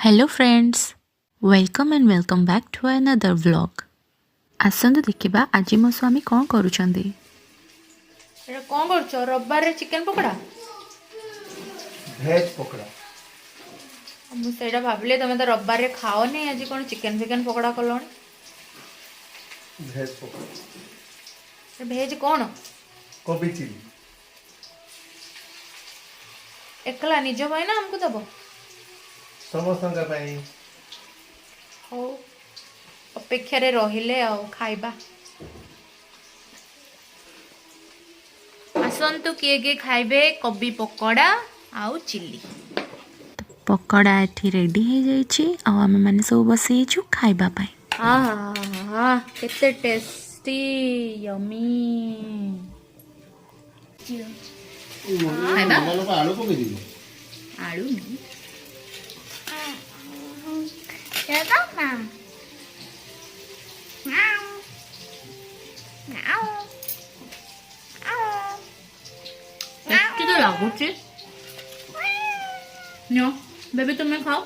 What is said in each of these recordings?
Hello friends, welcome and welcome back to another vlog. आसंतु देखिबा आज मो स्वामी कौन करूछंदी। एटा कौन करछ? रविवार रे चिकन पकोड़ा भेज पकड़ा मु सेटा भाबले तमे तो रविवार रे खाओ नहीं, आज कौन चिकन पकोड़ा कलोनी? भेज पकड़ा भेज कौन? कोबी चिली एकला निज भाई ना हमको दबो? समस्त हो अपेक्षा रे रहिले आ खाइबा। आसंतु किए खाइबे कोबी पकोड़ा आउ चिल्ली। पकोड़ा एठी रेडी हो जाइछि आ आमे माने सब बसी छु खाइबा पाई। हाँ केते टेस्टी यमी। खाइबा आलू पके दी आलू नहीं टेस्टी तो लागुची नो बेबी तुम्हें खाओ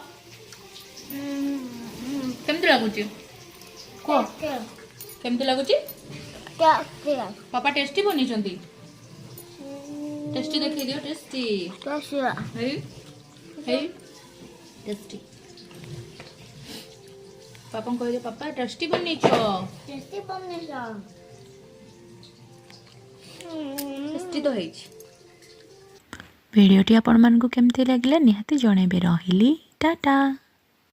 केमती लागुची को केमती लागुची पापा टेस्टी बनी चंदी टेस्टी देखि दियो टेस्टी हे हे टेस्टी पापा को कह पापा टेस्टी बनी छो टेस्टी तो है। वीडियोटी आपण मानकु केमती लागला निहाती जणेबे। रहिली टाटा।